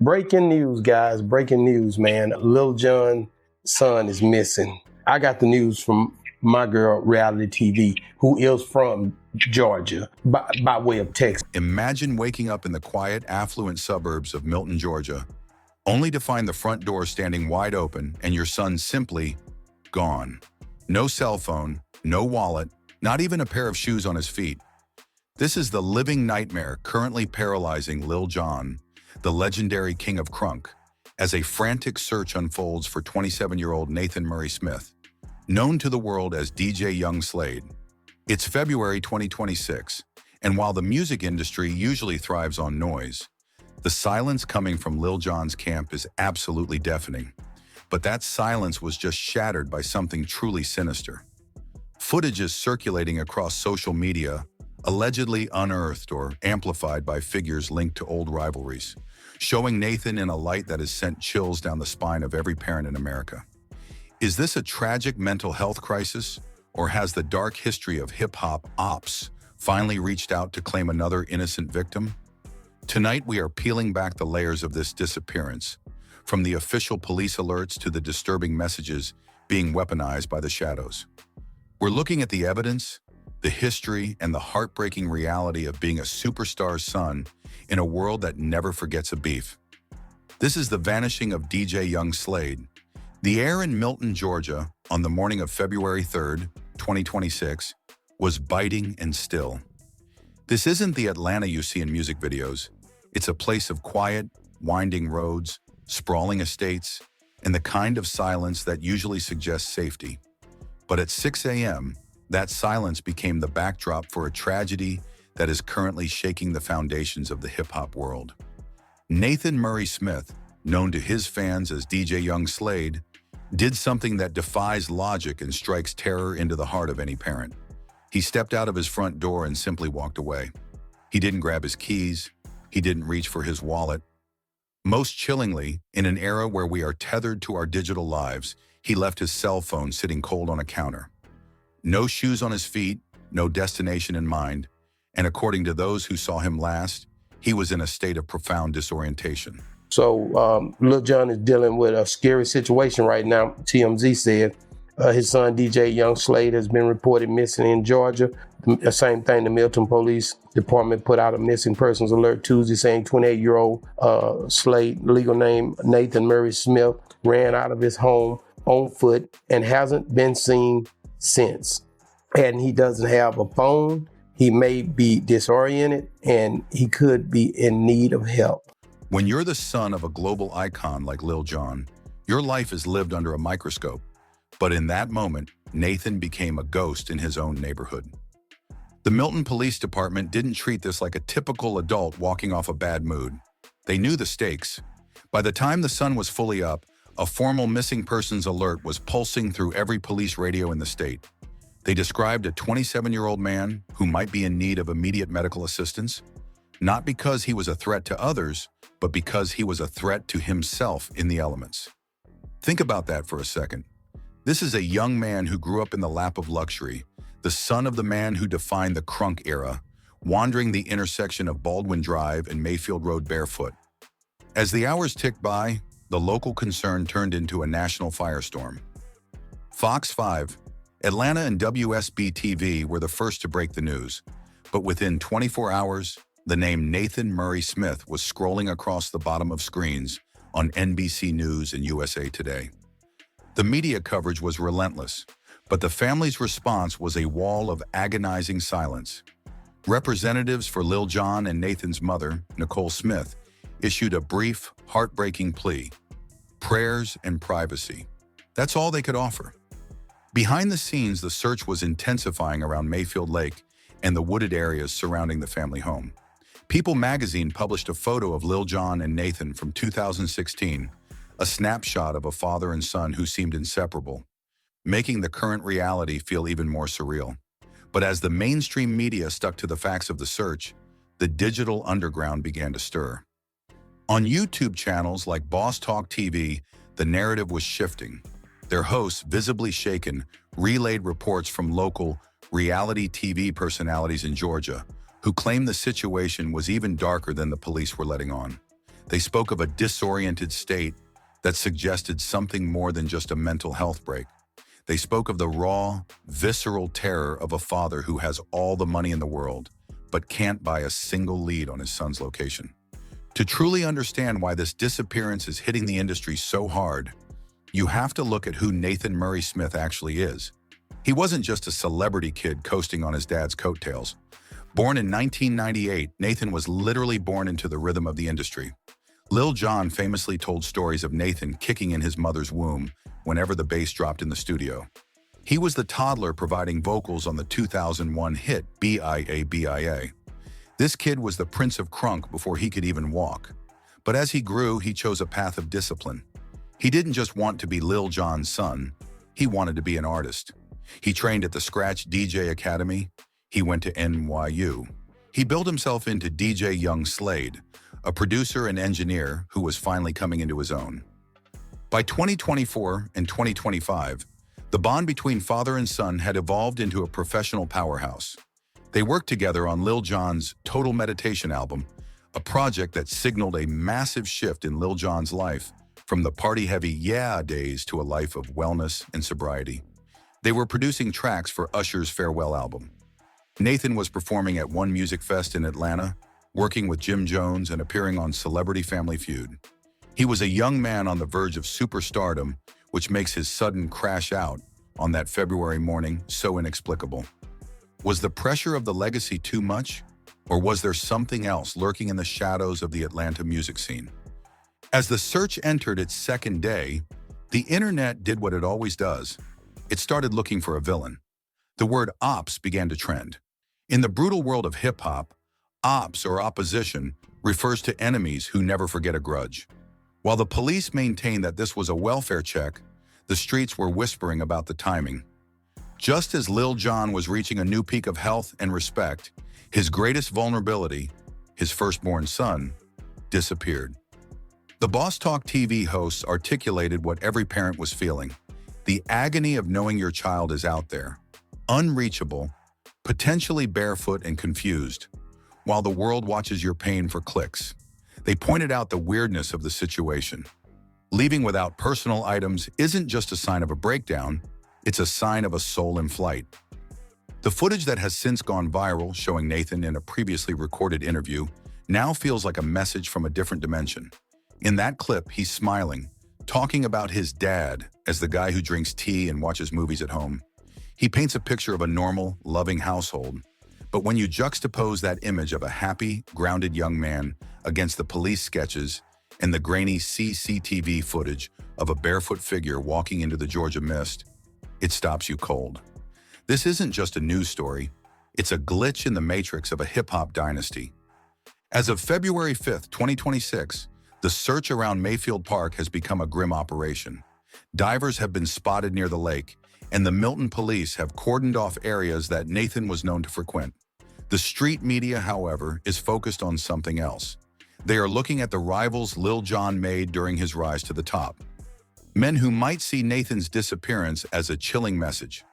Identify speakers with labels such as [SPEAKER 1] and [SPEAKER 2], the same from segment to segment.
[SPEAKER 1] Breaking news, guys. Breaking news, man. Lil Jon's son is missing. I got the news from my girl, Reality TV, who is from Georgia, by way of text.
[SPEAKER 2] Imagine waking up in the quiet, affluent suburbs of Milton, Georgia, only to find the front door standing wide open and your son simply gone. No cell phone, no wallet, not even a pair of shoes on his feet. This is the living nightmare currently paralyzing Lil Jon, the legendary King of Crunk, as a frantic search unfolds for 27-year-old Nathan Murray Smith, known to the world as DJ Young Slade. It's February 2026, and while the music industry usually thrives on noise, the silence coming from Lil Jon's camp is absolutely deafening. But that silence was just shattered by something truly sinister. Footage is circulating across social media, allegedly unearthed or amplified by figures linked to old rivalries, showing Nathan in a light that has sent chills down the spine of every parent in America. Is this a tragic mental health crisis, or has the dark history of hip-hop Opps finally reached out to claim another innocent victim? Tonight we are peeling back the layers of this disappearance, from the official police alerts to the disturbing messages being weaponized by the shadows. We're looking at the evidence, the history, and the heartbreaking reality of being a superstar's son in a world that never forgets a beef. This is the vanishing of DJ Young Slade. The air in Milton, Georgia, on the morning of February 3rd, 2026, was biting and still. This isn't the Atlanta you see in music videos. It's a place of quiet, winding roads, sprawling estates, and the kind of silence that usually suggests safety. But at 6 a.m., that silence became the backdrop for a tragedy that is currently shaking the foundations of the hip-hop world. Nathan Murray Smith, known to his fans as DJ Young Slade, did something that defies logic and strikes terror into the heart of any parent. He stepped out of his front door and simply walked away. He didn't grab his keys. He didn't reach for his wallet. Most chillingly, in an era where we are tethered to our digital lives, he left his cell phone sitting cold on a counter. No shoes on his feet, no destination in mind, and according to those who saw him last, he was in a state of profound disorientation.
[SPEAKER 1] So Lil Jon is dealing with a scary situation right now. TMZ said his son DJ Young Slade has been reported missing in Georgia. The same thing, the Milton Police Department put out a missing persons alert Tuesday saying 28-year-old Slade, legal name Nathan Murray Smith, ran out of his home on foot and hasn't been seen since. And he doesn't have a phone. He may be disoriented and he could be in need of help.
[SPEAKER 2] When you're the son of a global icon like Lil Jon, your life is lived under a microscope. But in that moment, Nathan became a ghost in his own neighborhood. The Milton Police Department didn't treat this like a typical adult walking off a bad mood. They knew the stakes. By the time the sun was fully up, a formal missing persons alert was pulsing through every police radio in the state. They described a 27-year-old man who might be in need of immediate medical assistance, not because he was a threat to others, but because he was a threat to himself in the elements. Think about that for a second. This is a young man who grew up in the lap of luxury, the son of the man who defined the crunk era, wandering the intersection of Baldwin Drive and Mayfield Road barefoot. As the hours ticked by, the local concern turned into a national firestorm. Fox 5, Atlanta, and WSB-TV were the first to break the news, but within 24 hours, the name Nathan Murray Smith was scrolling across the bottom of screens on NBC News and USA Today. The media coverage was relentless, but the family's response was a wall of agonizing silence. Representatives for Lil Jon and Nathan's mother, Nicole Smith, issued a brief, heartbreaking plea: prayers and privacy. That's all they could offer. Behind the scenes, the search was intensifying around Mayfield Lake and the wooded areas surrounding the family home. People magazine published a photo of Lil Jon and Nathan from 2016, a snapshot of a father and son who seemed inseparable, making the current reality feel even more surreal. But as the mainstream media stuck to the facts of the search, the digital underground began to stir. On YouTube channels like Boss Talk TV, the narrative was shifting. Their hosts, visibly shaken, relayed reports from local reality TV personalities in Georgia, who claimed the situation was even darker than the police were letting on. They spoke of a disoriented state that suggested something more than just a mental health break. They spoke of the raw, visceral terror of a father who has all the money in the world, but can't buy a single lead on his son's location. To truly understand why this disappearance is hitting the industry so hard, you have to look at who Nathan Murray Smith actually is. He wasn't just a celebrity kid coasting on his dad's coattails. Born in 1998, Nathan was literally born into the rhythm of the industry. Lil Jon famously told stories of Nathan kicking in his mother's womb whenever the bass dropped in the studio. He was the toddler providing vocals on the 2001 hit B.I.A. B.I.A. This kid was the Prince of Crunk before he could even walk. But as he grew, he chose a path of discipline. He didn't just want to be Lil Jon's son, he wanted to be an artist. He trained at the Scratch DJ Academy. He went to NYU. He built himself into DJ Young Slade, a producer and engineer who was finally coming into his own. By 2024 and 2025, the bond between father and son had evolved into a professional powerhouse. They worked together on Lil Jon's Total Meditation album, a project that signaled a massive shift in Lil Jon's life from the party-heavy yeah days to a life of wellness and sobriety. They were producing tracks for Usher's farewell album. Nathan was performing at One Music Fest in Atlanta, working with Jim Jones and appearing on Celebrity Family Feud. He was a young man on the verge of superstardom, which makes his sudden crash out on that February morning so inexplicable. Was the pressure of the legacy too much, or was there something else lurking in the shadows of the Atlanta music scene? As the search entered its second day, the internet did what it always does. It started looking for a villain. The word Opps began to trend. In the brutal world of hip-hop, Opps, or opposition, refers to enemies who never forget a grudge. While the police maintained that this was a welfare check, the streets were whispering about the timing. Just as Lil Jon was reaching a new peak of health and respect, his greatest vulnerability, his firstborn son, disappeared. The Boss Talk TV hosts articulated what every parent was feeling: the agony of knowing your child is out there, unreachable, potentially barefoot and confused, while the world watches your pain for clicks. They pointed out the weirdness of the situation. Leaving without personal items isn't just a sign of a breakdown, it's a sign of a soul in flight. The footage that has since gone viral, showing Nathan in a previously recorded interview, now feels like a message from a different dimension. In that clip, he's smiling, talking about his dad as the guy who drinks tea and watches movies at home. He paints a picture of a normal, loving household. But when you juxtapose that image of a happy, grounded young man against the police sketches and the grainy CCTV footage of a barefoot figure walking into the Georgia mist, it stops you cold. This isn't just a news story, it's a glitch in the matrix of a hip-hop dynasty. As of February 5th, 2026, the search around Mayfield Park has become a grim operation. Divers have been spotted near the lake, and the Milton police have cordoned off areas that Nathan was known to frequent. The street media, however, is focused on something else. They are looking at the rivals Lil Jon made during his rise to the top. Men who might see Nathan's disappearance as a chilling message.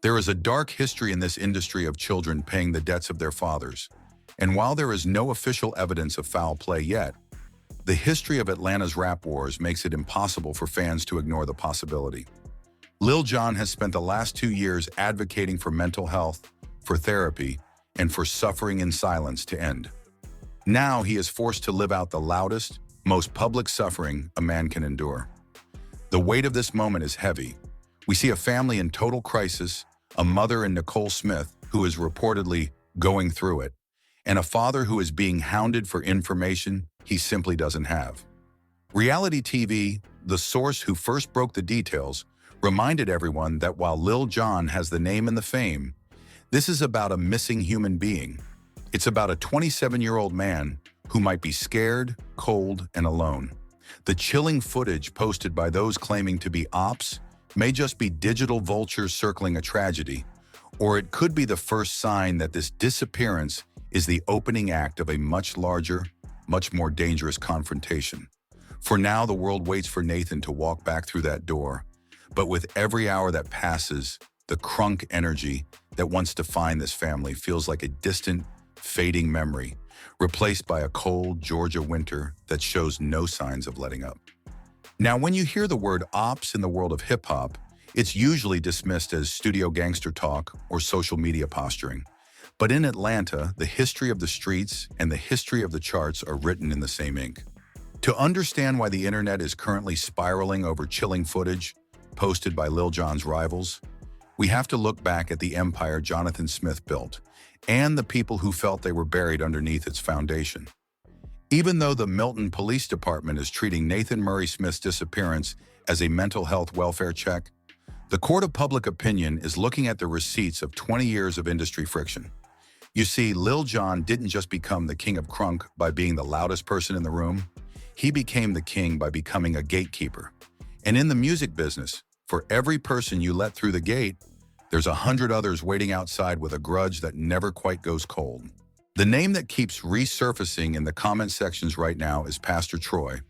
[SPEAKER 2] There is a dark history in this industry of children paying the debts of their fathers. And while there is no official evidence of foul play yet, the history of Atlanta's rap wars makes it impossible for fans to ignore the possibility. Lil Jon has spent the last 2 years advocating for mental health, for therapy, and for suffering in silence to end. Now he is forced to live out the loudest, most public suffering a man can endure. The weight of this moment is heavy. We see a family in total crisis, a mother in Nicole Smith who is reportedly going through it, and a father who is being hounded for information he simply doesn't have. Reality TV, the source who first broke the details, reminded everyone that while Lil Jon has the name and the fame, this is about a missing human being. It's about a 27-year-old man who might be scared, cold, and alone. The chilling footage posted by those claiming to be Opps may just be digital vultures circling a tragedy, or it could be the first sign that this disappearance is the opening act of a much larger, much more dangerous confrontation. For now, the world waits for Nathan to walk back through that door, but with every hour that passes, the crunk energy that once defined this family feels like a distant, fading memory, replaced by a cold Georgia winter that shows no signs of letting up. Now, when you hear the word ops in the world of hip-hop, it's usually dismissed as studio gangster talk or social media posturing. But in Atlanta, the history of the streets and the history of the charts are written in the same ink. To understand why the internet is currently spiraling over chilling footage posted by Lil Jon's rivals, we have to look back at the empire Jonathan Smith built and the people who felt they were buried underneath its foundation. Even though the Milton Police Department is treating Nathan Murray Smith's disappearance as a mental health welfare check, the court of public opinion is looking at the receipts of 20 years of industry friction. You see, Lil Jon didn't just become the King of Crunk by being the loudest person in the room. He became the king by becoming a gatekeeper. And in the music business, for every person you let through the gate, there's 100 others waiting outside with a grudge that never quite goes cold. The name that keeps resurfacing in the comment sections right now is Pastor Troy.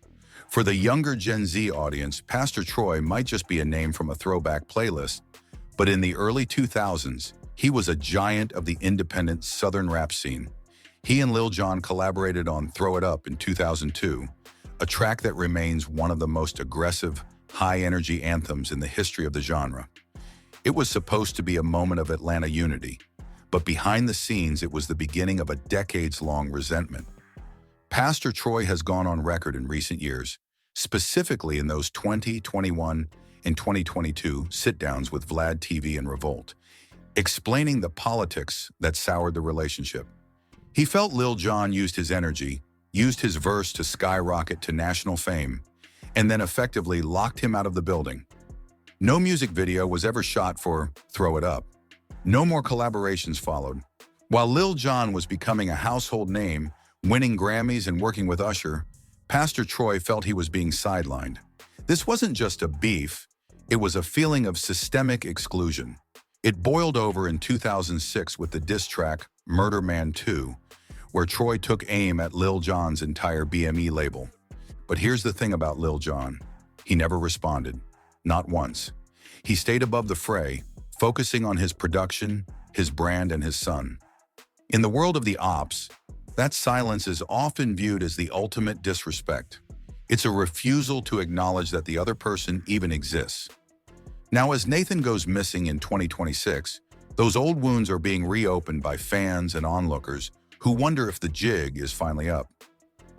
[SPEAKER 2] For the younger Gen Z audience, Pastor Troy might just be a name from a throwback playlist, but in the early 2000s, he was a giant of the independent Southern rap scene. He and Lil Jon collaborated on Throw It Up in 2002, a track that remains one of the most aggressive, high-energy anthems in the history of the genre. It was supposed to be a moment of Atlanta unity, but behind the scenes, it was the beginning of a decades-long resentment. Pastor Troy has gone on record in recent years, specifically in those 2021 and 2022 sit-downs with Vlad TV and Revolt, explaining the politics that soured the relationship. He felt Lil Jon used his energy, used his verse to skyrocket to national fame, and then effectively locked him out of the building. No music video was ever shot for Throw It Up. No more collaborations followed. While Lil Jon was becoming a household name, winning Grammys and working with Usher, Pastor Troy felt he was being sidelined. This wasn't just a beef, it was a feeling of systemic exclusion. It boiled over in 2006 with the diss track Murder Man 2, where Troy took aim at Lil Jon's entire BME label. But here's the thing about Lil Jon. He never responded. Not once. He stayed above the fray, focusing on his production, his brand, and his son. In the world of the Opps, that silence is often viewed as the ultimate disrespect. It's a refusal to acknowledge that the other person even exists. Now, as Nathan goes missing in 2026, those old wounds are being reopened by fans and onlookers who wonder if the jig is finally up.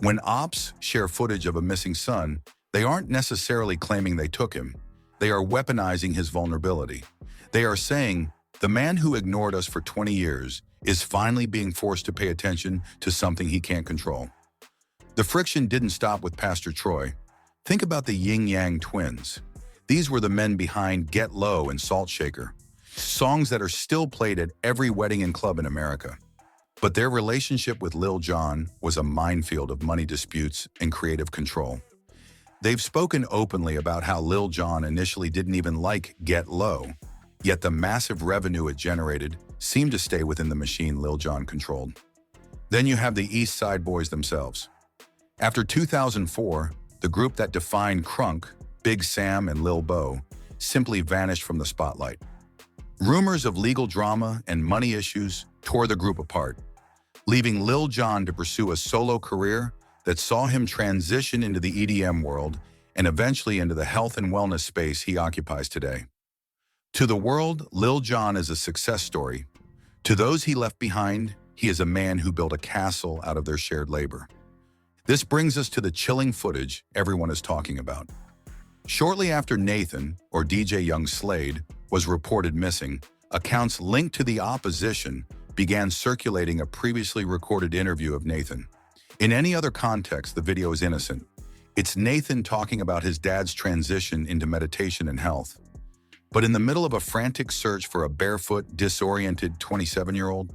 [SPEAKER 2] When Opps share footage of a missing son, they aren't necessarily claiming they took him. They are weaponizing his vulnerability. They are saying, the man who ignored us for 20 years is finally being forced to pay attention to something he can't control. The friction didn't stop with Pastor Troy. Think about the Yin Yang Twins. These were the men behind Get Low and Salt Shaker, songs that are still played at every wedding and club in America. But their relationship with Lil Jon was a minefield of money disputes and creative control. They've spoken openly about how Lil Jon initially didn't even like Get Low, yet the massive revenue it generated seemed to stay within the machine Lil Jon controlled. Then you have the East Side Boys themselves. After 2004, the group that defined Crunk, Big Sam and Lil Bo, simply vanished from the spotlight. Rumors of legal drama and money issues tore the group apart, leaving Lil Jon to pursue a solo career that saw him transition into the EDM world and eventually into the health and wellness space he occupies today. To the world, Lil Jon is a success story. To those he left behind, he is a man who built a castle out of their shared labor. This brings us to the chilling footage everyone is talking about. Shortly after Nathan, or DJ Young Slade, was reported missing, accounts linked to the opposition began circulating a previously recorded interview of Nathan. In any other context, the video is innocent. It's Nathan talking about his dad's transition into meditation and health. But in the middle of a frantic search for a barefoot, disoriented 27-year-old,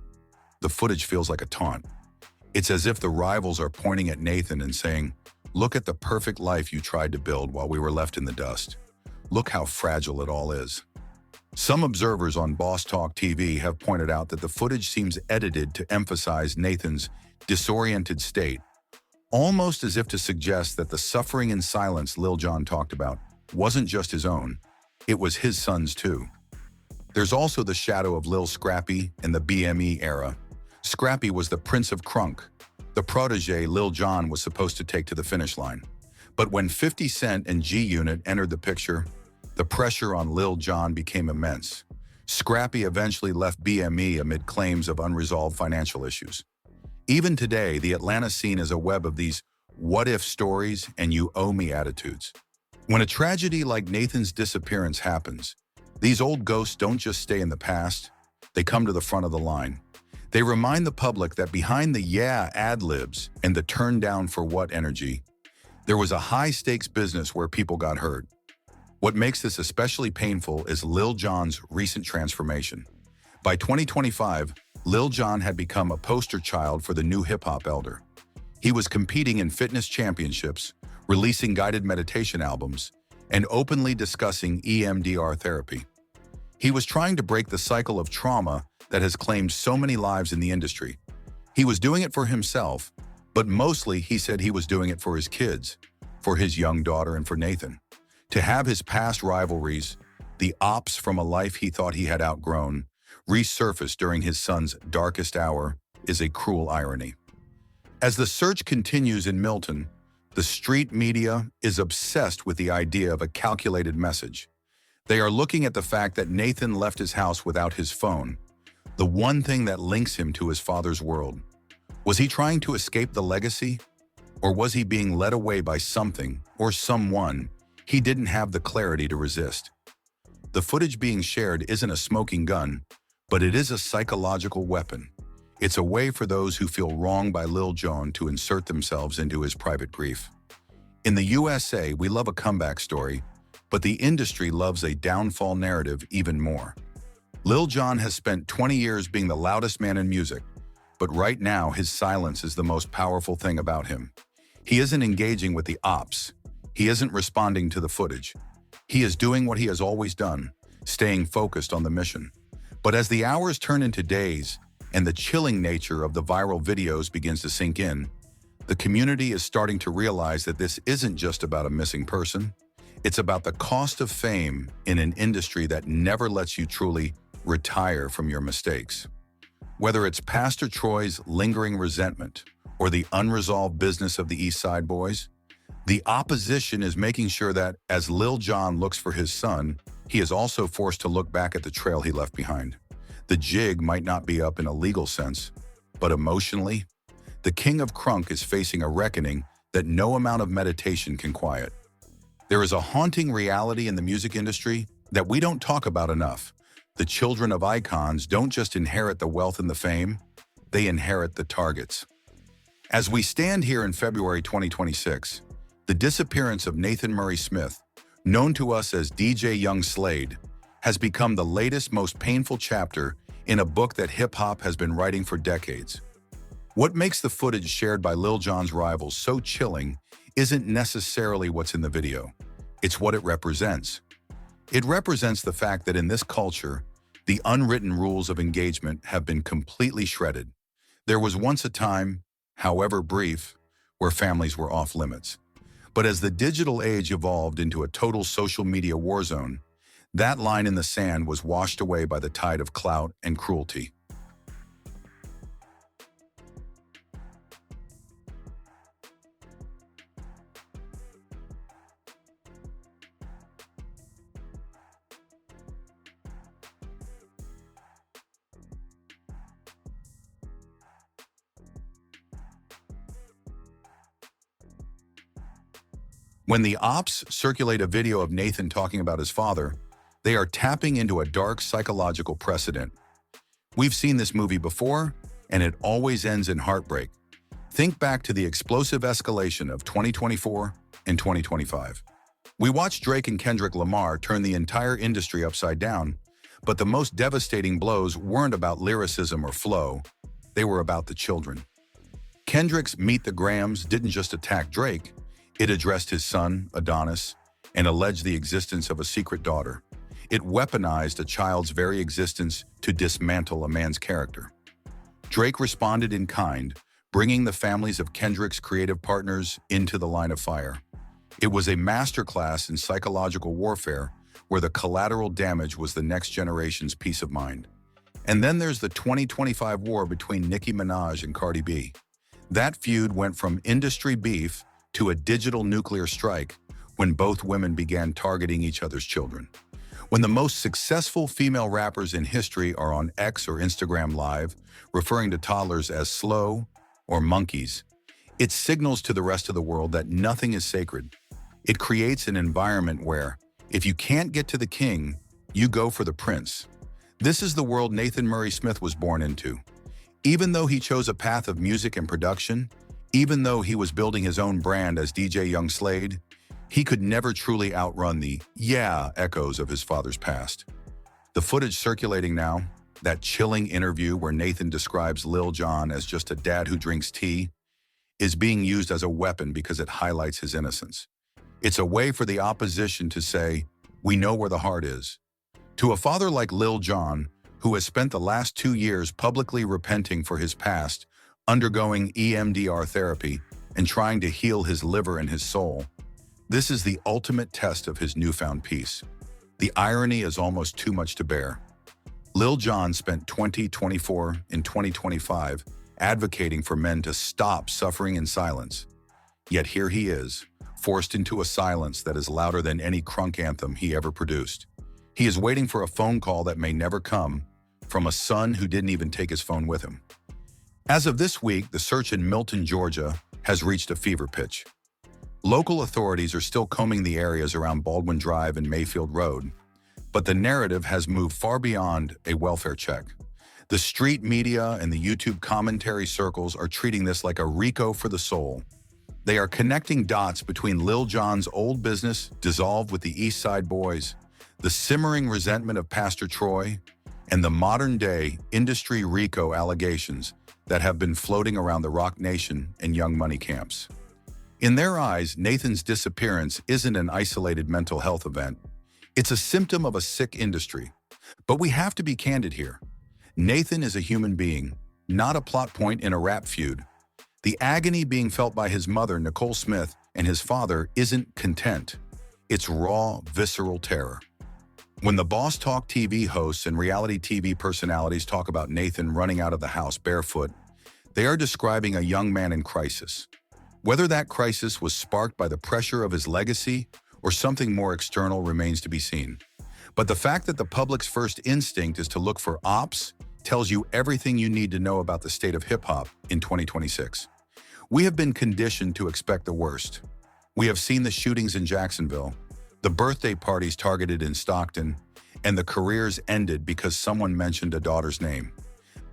[SPEAKER 2] the footage feels like a taunt. It's as if the rivals are pointing at Nathan and saying, "Look at the perfect life you tried to build while we were left in the dust. Look how fragile it all is." Some observers on Boss Talk TV have pointed out that the footage seems edited to emphasize Nathan's disoriented state, almost as if to suggest that the suffering and silence Lil Jon talked about wasn't just his own, it was his son's too. There's also the shadow of Lil Scrappy in the BME era. Scrappy was the Prince of Crunk, The protege Lil Jon was supposed to take to the finish line. But when 50 Cent and G-Unit entered the picture, the pressure on Lil Jon became immense. Scrappy eventually left BME amid claims of unresolved financial issues. Even today, the Atlanta scene is a web of these what-if stories and you owe me attitudes. When a tragedy like Nathan's disappearance happens, these old ghosts don't just stay in the past, they come to the front of the line. They remind the public that behind the yeah ad-libs and the turn down for what energy, there was a high-stakes business where people got hurt. What makes this especially painful is Lil Jon's recent transformation. By 2025, Lil Jon had become a poster child for the new hip-hop elder. He was competing in fitness championships, releasing guided meditation albums, and openly discussing EMDR therapy. He was trying to break the cycle of trauma that has claimed so many lives in the industry. He was doing it for himself, but mostly he said he was doing it for his kids, for his young daughter and for Nathan. To have his past rivalries, the Opps from a life he thought he had outgrown, resurface during his son's darkest hour is a cruel irony. As the search continues in Milton, the street media is obsessed with the idea of a calculated message. They are looking at the fact that Nathan left his house without his phone, the one thing that links him to his father's world. Was he trying to escape the legacy? Or was he being led away by something or someone he didn't have the clarity to resist? The footage being shared isn't a smoking gun, but it is a psychological weapon. It's a way for those who feel wronged by Lil Jon to insert themselves into his private grief. In the USA, we love a comeback story, but the industry loves a downfall narrative even more. Lil Jon has spent 20 years being the loudest man in music, but right now his silence is the most powerful thing about him. He isn't engaging with the Opps. He isn't responding to the footage. He is doing what he has always done, staying focused on the mission. But as the hours turn into days and the chilling nature of the viral videos begins to sink in, the community is starting to realize that this isn't just about a missing person. It's about the cost of fame in an industry that never lets you truly retire from your mistakes. Whether it's Pastor Troy's lingering resentment or the unresolved business of the East Side Boys, the opposition is making sure that as Lil Jon looks for his son, he is also forced to look back at the trail he left behind. The jig might not be up in a legal sense, but emotionally, the King of Crunk is facing a reckoning that no amount of meditation can quiet. There is a haunting reality in the music industry that we don't talk about enough. The children of icons don't just inherit the wealth and the fame, they inherit the targets. As we stand here in February 2026, the disappearance of Nathan Murray Smith, known to us as DJ Young Slade, has become the latest, most painful chapter in a book that hip-hop has been writing for decades. What makes the footage shared by Lil Jon's rivals so chilling isn't necessarily what's in the video. It's what it represents. It represents the fact that in this culture, the unwritten rules of engagement have been completely shredded. There was once a time, however brief, where families were off limits. But as the digital age evolved into a total social media war zone, that line in the sand was washed away by the tide of clout and cruelty. When the Opps circulate a video of Nathan talking about his father, they are tapping into a dark psychological precedent. We've seen this movie before, and it always ends in heartbreak. Think back to the explosive escalation of 2024 and 2025. We watched Drake and Kendrick Lamar turn the entire industry upside down, but the most devastating blows weren't about lyricism or flow, they were about the children. Kendrick's Meet the Grahams didn't just attack Drake, it addressed his son, Adonis, and alleged the existence of a secret daughter. It weaponized a child's very existence to dismantle a man's character. Drake responded in kind, bringing the families of Kendrick's creative partners into the line of fire. It was a masterclass in psychological warfare where the collateral damage was the next generation's peace of mind. And then there's the 2025 war between Nicki Minaj and Cardi B. That feud went from industry beef to a digital nuclear strike when both women began targeting each other's children. When the most successful female rappers in history are on X or Instagram Live, referring to toddlers as slow or monkeys, it signals to the rest of the world that nothing is sacred. It creates an environment where, if you can't get to the king, you go for the prince. This is the world Nathan Murray Smith was born into. Even though he chose a path of music and production, even though he was building his own brand as DJ Young Slade, he could never truly outrun the "yeah" echoes of his father's past. The footage circulating now, that chilling interview where Nathan describes Lil Jon as just a dad who drinks tea, is being used as a weapon because it highlights his innocence. It's a way for the opposition to say, "We know where the heart is." To a father like Lil Jon, who has spent the last 2 years publicly repenting for his past, undergoing EMDR therapy, and trying to heal his liver and his soul, this is the ultimate test of his newfound peace. The irony is almost too much to bear. Lil Jon spent 2024 and 2025 advocating for men to stop suffering in silence. Yet here he is, forced into a silence that is louder than any crunk anthem he ever produced. He is waiting for a phone call that may never come, from a son who didn't even take his phone with him. As of this week, the search in Milton, Georgia, has reached a fever pitch. Local authorities are still combing the areas around Baldwin Drive and Mayfield Road, but the narrative has moved far beyond a welfare check. The street media and the YouTube commentary circles are treating this like a RICO for the soul. They are connecting dots between Lil Jon's old business dissolved with the East Side Boys, the simmering resentment of Pastor Troy, and the modern-day industry RICO allegations that have been floating around the Rock Nation and Young Money camps. In their eyes, Nathan's disappearance isn't an isolated mental health event. It's a symptom of a sick industry. But we have to be candid here. Nathan is a human being, not a plot point in a rap feud. The agony being felt by his mother, Nicole Smith, and his father isn't content. It's raw, visceral terror. When the Boss Talk TV hosts and reality TV personalities talk about Nathan running out of the house barefoot, they are describing a young man in crisis. Whether that crisis was sparked by the pressure of his legacy or something more external remains to be seen. But the fact that the public's first instinct is to look for Opps tells you everything you need to know about the state of hip-hop in 2026. We have been conditioned to expect the worst. We have seen the shootings in Jacksonville, the birthday parties targeted in Stockton, and the careers ended because someone mentioned a daughter's name.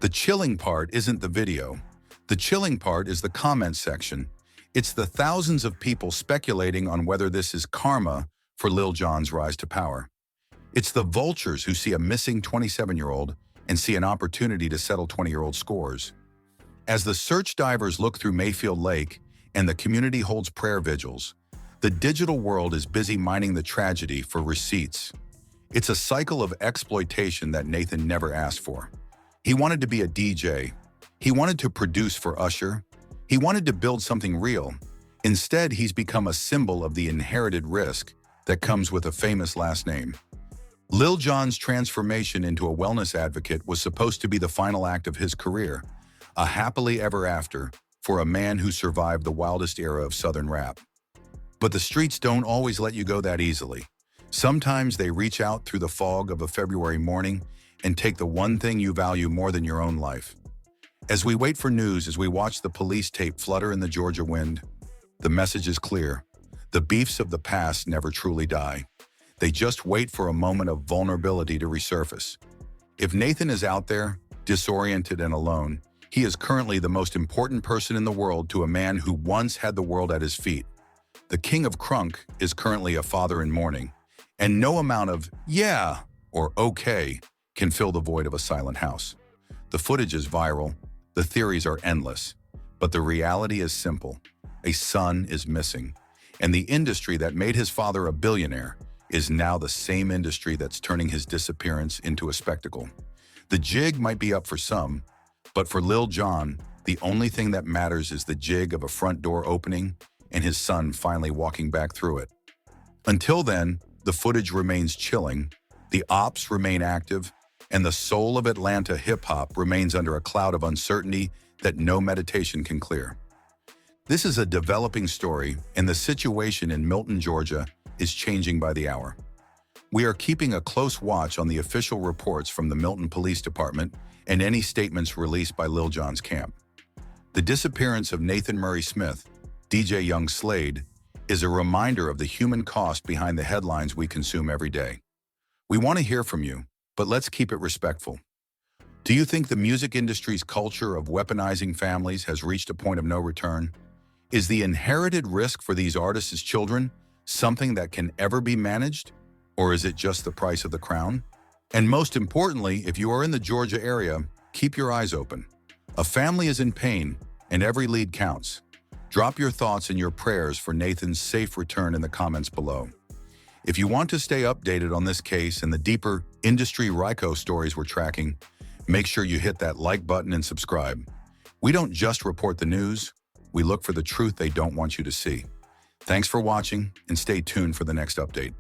[SPEAKER 2] The chilling part isn't the video. The chilling part is the comment section. It's the thousands of people speculating on whether this is karma for Lil Jon's rise to power. It's the vultures who see a missing 27-year-old and see an opportunity to settle 20-year-old scores. As the search divers look through Mayfield Lake and the community holds prayer vigils, the digital world is busy mining the tragedy for receipts. It's a cycle of exploitation that Nathan never asked for. He wanted to be a DJ. He wanted to produce for Usher. He wanted to build something real. Instead, he's become a symbol of the inherited risk that comes with a famous last name. Lil Jon's transformation into a wellness advocate was supposed to be the final act of his career, a happily ever after for a man who survived the wildest era of Southern rap. But the streets don't always let you go that easily. Sometimes they reach out through the fog of a February morning and take the one thing you value more than your own life. As we wait for news, as we watch the police tape flutter in the Georgia wind, the message is clear. The beefs of the past never truly die. They just wait for a moment of vulnerability to resurface. If Nathan is out there, disoriented and alone, he is currently the most important person in the world to a man who once had the world at his feet. The King of Crunk is currently a father in mourning, and no amount of "yeah" or "okay" can fill the void of a silent house. The footage is viral, the theories are endless, but the reality is simple. A son is missing, and the industry that made his father a billionaire is now the same industry that's turning his disappearance into a spectacle. The jig might be up for some, but for Lil Jon, the only thing that matters is the jig of a front door opening and his son finally walking back through it. Until then, the footage remains chilling, the Opps remain active, and the soul of Atlanta hip-hop remains under a cloud of uncertainty that no meditation can clear. This is a developing story, and the situation in Milton, Georgia is changing by the hour. We are keeping a close watch on the official reports from the Milton Police Department and any statements released by Lil Jon's camp. The disappearance of Nathan Murray Smith, DJ Young Slade, is a reminder of the human cost behind the headlines we consume every day. We want to hear from you, but let's keep it respectful. Do you think the music industry's culture of weaponizing families has reached a point of no return? Is the inherited risk for these artists' children something that can ever be managed? Or is it just the price of the crown? And most importantly, if you are in the Georgia area, keep your eyes open. A family is in pain, and every lead counts. Drop your thoughts and your prayers for Nathan's safe return in the comments below. If you want to stay updated on this case and the deeper industry RICO stories we're tracking, make sure you hit that like button and subscribe. We don't just report the news, we look for the truth they don't want you to see. Thanks for watching, and stay tuned for the next update.